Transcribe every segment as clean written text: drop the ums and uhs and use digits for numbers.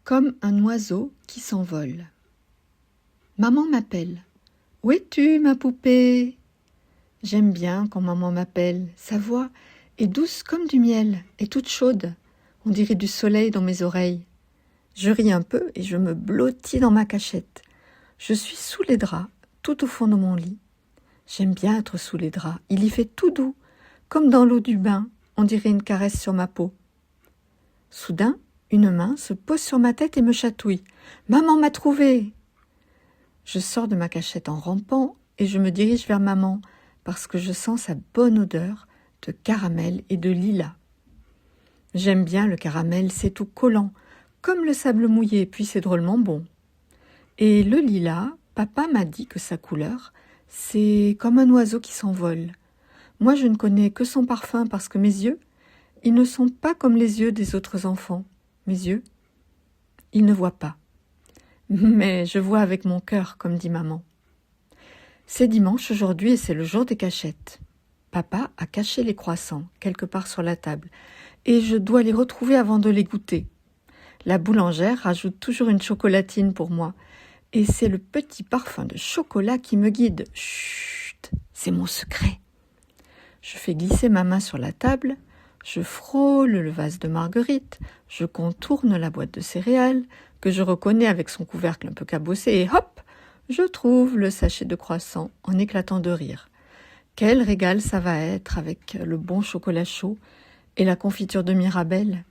comme un oiseau qui s'envole. Maman m'appelle. Où es-tu, ma poupée? J'aime bien quand maman m'appelle. Sa voix est douce comme du miel et toute chaude. On dirait du soleil dans mes oreilles. Je ris un peu et je me blottis dans ma cachette. Je suis sous les draps, tout au fond de mon lit. J'aime bien être sous les draps. Il y fait tout doux, comme dans l'eau du bain. On dirait une caresse sur ma peau. Soudain, une main se pose sur ma tête et me chatouille. « Maman m'a trouvé !» Je sors de ma cachette en rampant et je me dirige vers maman parce que je sens sa bonne odeur de caramel et de lilas. J'aime bien le caramel, c'est tout collant, comme le sable mouillé, puis c'est drôlement bon. Et le lilas, papa m'a dit que sa couleur, c'est comme un oiseau qui s'envole. Moi, je ne connais que son parfum parce que mes yeux, ils ne sont pas comme les yeux des autres enfants. Mes yeux, ils ne voient pas. Mais je vois avec mon cœur, comme dit maman. C'est dimanche aujourd'hui et c'est le jour des cachettes. Papa a caché les croissants quelque part sur la table et je dois les retrouver avant de les goûter. La boulangère rajoute toujours une chocolatine pour moi et c'est le petit parfum de chocolat qui me guide. Chut, c'est mon secret. Je fais glisser ma main sur la table, je frôle le vase de marguerite, je contourne la boîte de céréales que je reconnais avec son couvercle un peu cabossé et hop, je trouve le sachet de croissants en éclatant de rire. Quel régal ça va être avec le bon chocolat chaud et la confiture de Mirabelle.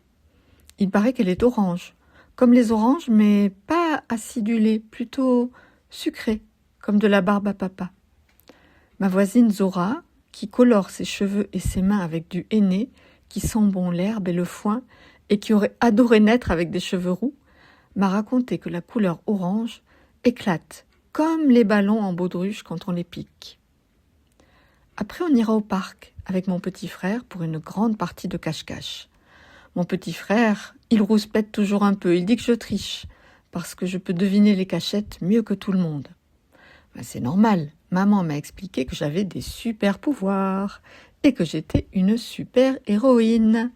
Il paraît qu'elle est orange, comme les oranges, mais pas acidulée, plutôt sucrée, comme de la barbe à papa. Ma voisine Zora, qui colore ses cheveux et ses mains avec du henné, qui sent bon l'herbe et le foin, et qui aurait adoré naître avec des cheveux roux, m'a raconté que la couleur orange éclate, comme les ballons en baudruche quand on les pique. Après, on ira au parc avec mon petit frère pour une grande partie de cache-cache. Mon petit frère, il rouspète toujours un peu, il dit que je triche, parce que je peux deviner les cachettes mieux que tout le monde. Ben, c'est normal, maman m'a expliqué que j'avais des super pouvoirs et que j'étais une super héroïne.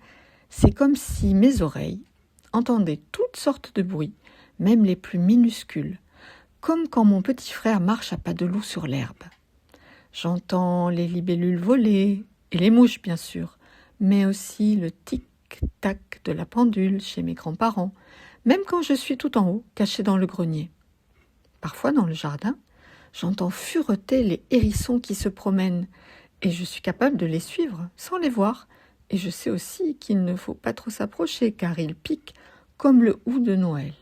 C'est comme si mes oreilles entendaient toutes sortes de bruits, même les plus minuscules, comme quand mon petit frère marche à pas de loup sur l'herbe. J'entends les libellules voler, et les mouches bien sûr, mais aussi le tic-tac de la pendule chez mes grands-parents, même quand je suis tout en haut, cachée dans le grenier. Parfois dans le jardin, j'entends fureter les hérissons qui se promènent, et je suis capable de les suivre sans les voir, et je sais aussi qu'il ne faut pas trop s'approcher car ils piquent comme le hou de Noël.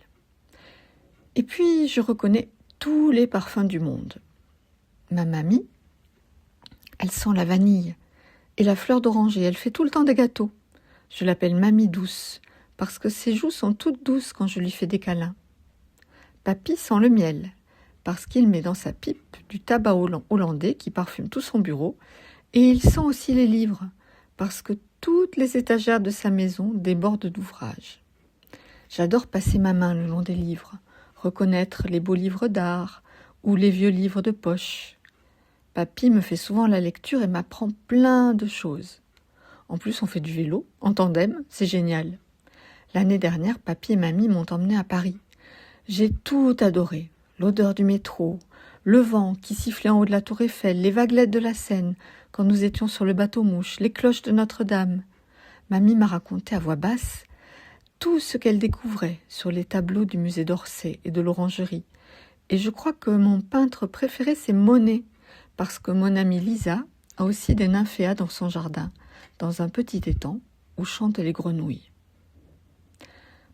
Et puis je reconnais tous les parfums du monde. Ma mamie, elle sent la vanille et la fleur d'oranger. Elle fait tout le temps des gâteaux. Je l'appelle Mamie douce parce que ses joues sont toutes douces quand je lui fais des câlins. Papy sent le miel parce qu'il met dans sa pipe du tabac hollandais qui parfume tout son bureau et il sent aussi les livres parce que toutes les étagères de sa maison débordent d'ouvrages. J'adore passer ma main le long des livres, reconnaître les beaux livres d'art ou les vieux livres de poche. Papy me fait souvent la lecture et m'apprend plein de choses. En plus, on fait du vélo, en tandem, c'est génial. L'année dernière, papy et mamie m'ont emmené à Paris. J'ai tout adoré. L'odeur du métro, le vent qui sifflait en haut de la tour Eiffel, les vaguelettes de la Seine, quand nous étions sur le bateau-mouche, les cloches de Notre-Dame. Mamie m'a raconté à voix basse tout ce qu'elle découvrait sur les tableaux du musée d'Orsay et de l'Orangerie. Et je crois que mon peintre préféré, c'est Monet, parce que mon amie Lisa a aussi des nymphéas dans son jardin, dans un petit étang où chantent les grenouilles.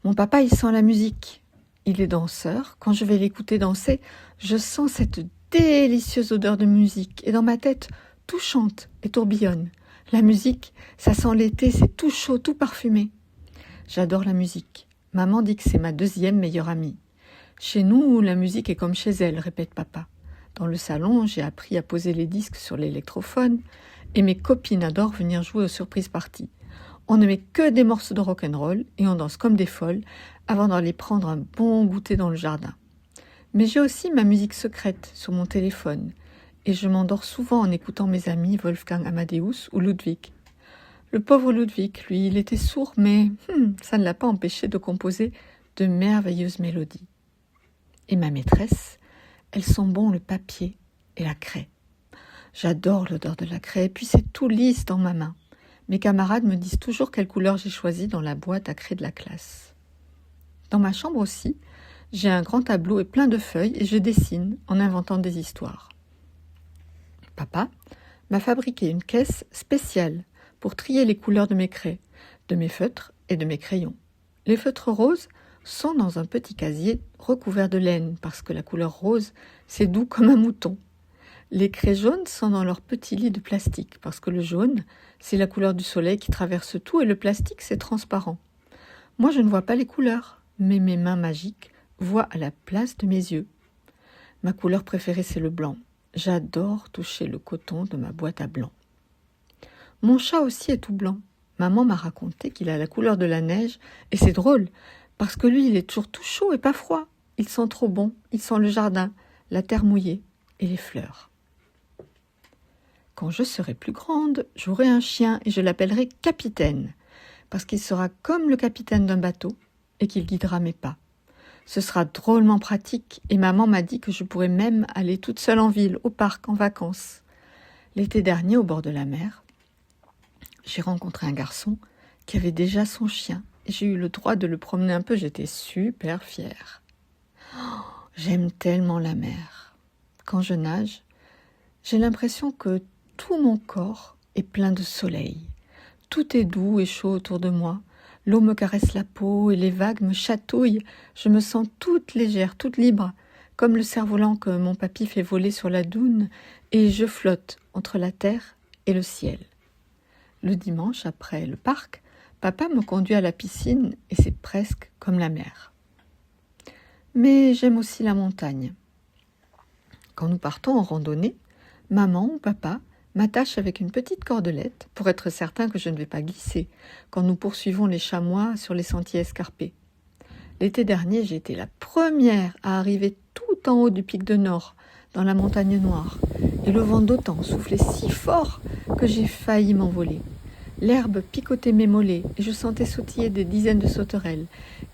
Mon papa, il sent la musique. Il est danseur. Quand je vais l'écouter danser, je sens cette délicieuse odeur de musique. Et dans ma tête, tout chante et tourbillonne. La musique, ça sent l'été, c'est tout chaud, tout parfumé. J'adore la musique. Maman dit que c'est ma deuxième meilleure amie. Chez nous, la musique est comme chez elle, répète papa. Dans le salon, j'ai appris à poser les disques sur l'électrophone et mes copines adorent venir jouer aux surprises parties. On ne met que des morceaux de rock'n'roll et on danse comme des folles avant d'aller prendre un bon goûter dans le jardin. Mais j'ai aussi ma musique secrète sur mon téléphone et je m'endors souvent en écoutant mes amis Wolfgang Amadeus ou Ludwig. Le pauvre Ludwig, lui, il était sourd, mais ça ne l'a pas empêché de composer de merveilleuses mélodies. Et ma maîtresse, elle sent bon le papier et la craie. J'adore l'odeur de la craie, et puis c'est tout lisse dans ma main. Mes camarades me disent toujours quelle couleur j'ai choisie dans la boîte à craie de la classe. Dans ma chambre aussi, j'ai un grand tableau et plein de feuilles et je dessine en inventant des histoires. Papa m'a fabriqué une caisse spéciale pour trier les couleurs de mes craies, de mes feutres et de mes crayons. Les feutres roses sont dans un petit casier recouvert de laine parce que la couleur rose, c'est doux comme un mouton. Les craies jaunes sont dans leur petit lit de plastique parce que le jaune, c'est la couleur du soleil qui traverse tout et le plastique, c'est transparent. Moi, je ne vois pas les couleurs, mais mes mains magiques voient à la place de mes yeux. Ma couleur préférée, c'est le blanc. J'adore toucher le coton de ma boîte à blanc. Mon chat aussi est tout blanc. Maman m'a raconté qu'il a la couleur de la neige et c'est drôle parce que lui, il est toujours tout chaud et pas froid. Il sent trop bon, il sent le jardin, la terre mouillée et les fleurs. Quand je serai plus grande, j'aurai un chien et je l'appellerai Capitaine, parce qu'il sera comme le capitaine d'un bateau et qu'il guidera mes pas. Ce sera drôlement pratique et maman m'a dit que je pourrais même aller toute seule en ville, au parc, en vacances. L'été dernier, au bord de la mer, j'ai rencontré un garçon qui avait déjà son chien et j'ai eu le droit de le promener un peu, j'étais super fière. Oh, j'aime tellement la mer. Quand je nage, j'ai l'impression que tout mon corps est plein de soleil. Tout est doux et chaud autour de moi. L'eau me caresse la peau et les vagues me chatouillent. Je me sens toute légère, toute libre, comme le cerf-volant que mon papy fait voler sur la dune, et je flotte entre la terre et le ciel. Le dimanche, après le parc, papa me conduit à la piscine et c'est presque comme la mer. Mais j'aime aussi la montagne. Quand nous partons en randonnée, maman ou papa m'attache avec une petite cordelette pour être certain que je ne vais pas glisser quand nous poursuivons les chamois sur les sentiers escarpés. L'été dernier, j'ai été la première à arriver tout en haut du pic de Nord, dans la montagne noire, et le vent d'automne soufflait si fort que j'ai failli m'envoler. L'herbe picotait mes mollets et je sentais sautiller des dizaines de sauterelles,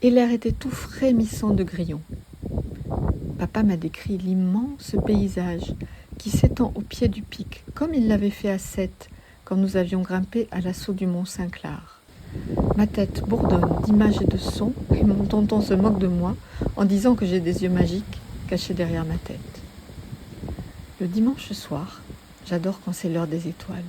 et l'air était tout frémissant de grillons. Papa m'a décrit l'immense paysage qui s'étend au pied du pic, comme il l'avait fait à Sète, quand nous avions grimpé à l'assaut du mont Saint-Clar. Ma tête bourdonne d'images et de sons, et mon tonton se moque de moi en disant que j'ai des yeux magiques cachés derrière ma tête. Le dimanche soir, j'adore quand c'est l'heure des étoiles.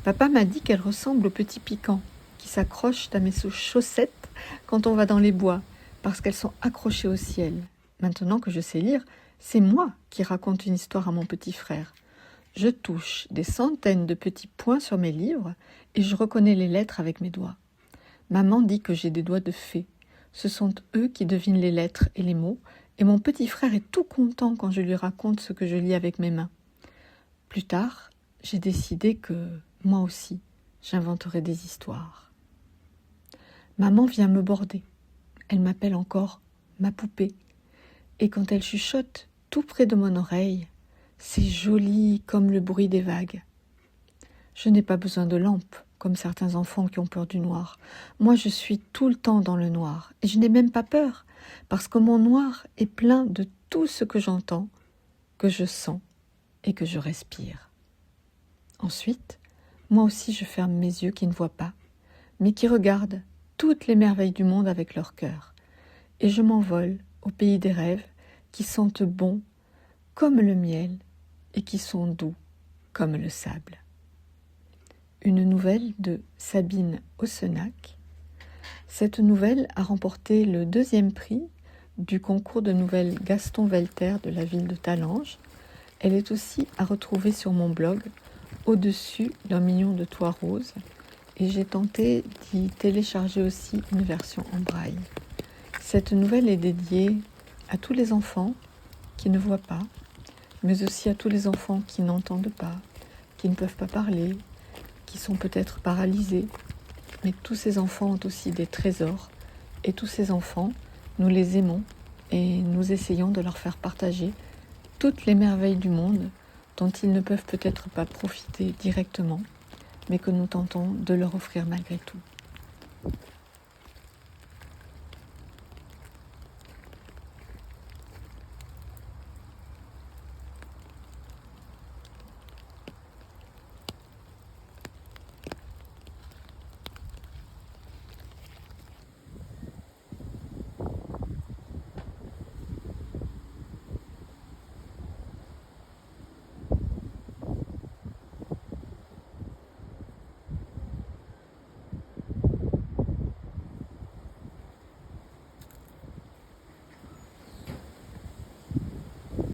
Papa m'a dit qu'elles ressemblent aux petits piquants qui s'accrochent à mes chaussettes quand on va dans les bois, parce qu'elles sont accrochées au ciel. Maintenant que je sais lire, c'est moi qui raconte une histoire à mon petit frère. Je touche des centaines de petits points sur mes livres et je reconnais les lettres avec mes doigts. Maman dit que j'ai des doigts de fée. Ce sont eux qui devinent les lettres et les mots, et mon petit frère est tout content quand je lui raconte ce que je lis avec mes mains. Plus tard, j'ai décidé que, moi aussi, j'inventerai des histoires. Maman vient me border. Elle m'appelle encore ma poupée. Et quand elle chuchote tout près de mon oreille, c'est joli comme le bruit des vagues. Je n'ai pas besoin de lampe, comme certains enfants qui ont peur du noir. Moi, je suis tout le temps dans le noir, et je n'ai même pas peur, parce que mon noir est plein de tout ce que j'entends, que je sens et que je respire. Ensuite, moi aussi je ferme mes yeux qui ne voient pas, mais qui regardent toutes les merveilles du monde avec leur cœur, et je m'envole au pays des rêves qui sentent bon comme le miel et qui sont doux comme le sable. Une nouvelle de Sabine Ossenac. Cette nouvelle a remporté le 2e prix du concours de nouvelles Gaston Velter de la ville de Talange. Elle est aussi à retrouver sur mon blog Au-dessus d'un million de toits roses et j'ai tenté d'y télécharger aussi une version en braille. Cette nouvelle est dédiée à tous les enfants qui ne voient pas, mais aussi à tous les enfants qui n'entendent pas, qui ne peuvent pas parler, qui sont peut-être paralysés. Mais tous ces enfants ont aussi des trésors, et tous ces enfants, nous les aimons, et nous essayons de leur faire partager toutes les merveilles du monde dont ils ne peuvent peut-être pas profiter directement, mais que nous tentons de leur offrir malgré tout.